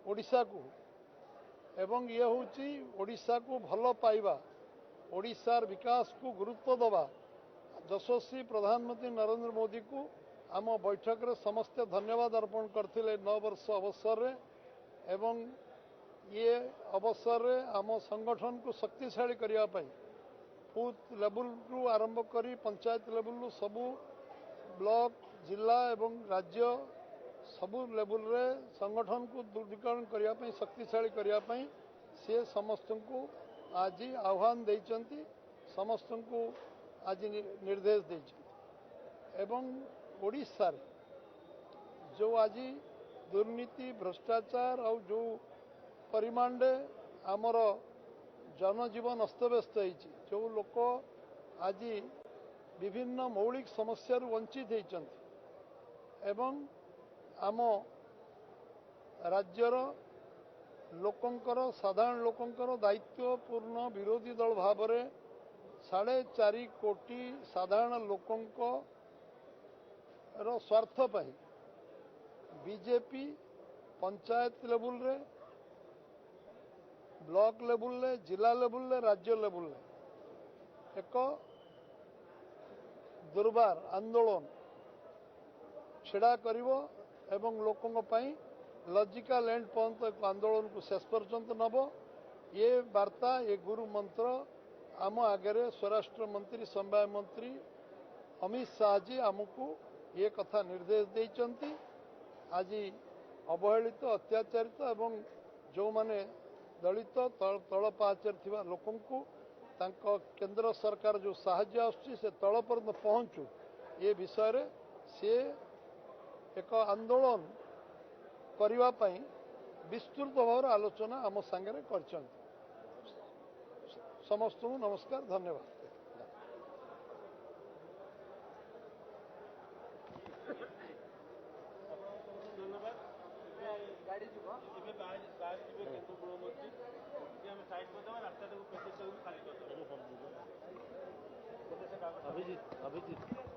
ओडिशा को एवं ये हूँ ओडिशा को भल पाइबा ओडिशार विकास को गुरुत्व दवा यशस्वी प्रधानमंत्री नरेंद्र मोदी को आम बैठक रे समस्ते धन्यवाद अर्पण करथिले 9 वर्ष अवसर रे एवं ये अवसर रे आम संगठन को शक्तिशाली करिया पई बूथ लेवल रु आरंभ करी पंचायत लेवल रु सबू ब्लॉक जिला एवं राज्य सबू लेवल रे संगठन को दृढ़ीकरण करिया पई शक्तिशाली करिया पई से समस्त को आज आह्वान देइचंती समस्त को आज निर्देश देइचंती एवं ओडिशा रे जो आज दुर्नीति भ्रष्टाचार और जो परिमाण आमर जनजीवन अस्तव्यस्त होती जो लोक आज विभिन्न मौलिक समस्या वंचित होती एवं आम राज्यर लोकंकर साधारण लोकंकर दायित्वपूर्ण विरोधी दल भाव में 4.5 कोटी साधारण लोकंक स्वार्थ पाई बीजेपी पंचायत लेवल रे ब्लॉक लेवल रे जिला लेवल रे राज्य लेवल रे एक दुर्बार आंदोलन छिड़ा करिवो एवं लोकों पाई लॉजिकल एंड पर्यंत एक आंदोलन को शेष पर्यंत नब ये वार्ता ये गुरु मंत्र आम आगे स्वराष्ट्र मंत्री संवाद मंत्री अमित शाह जी आमको ये कथा निर्देश देइचंती आज अवहेलित अत्याचारित एवं जो माने दलित तल पाचर थिबा लोकन को तांको केंद्र सरकार जो साहाय्य आछी से तल पर्यंत पहुंचू ये विषय रे से एक आंदोलन करिवा पई विस्तृत भाव आलोचना आम सांगे करछन समस्त को नमस्कार धन्यवाद गाड़ी जीव एबे बाहर जीवे केंद्र गृहमंत्री जे हम साइड कर देबा रास्ता को प्रतिशत खाली कर देबा अभिजीत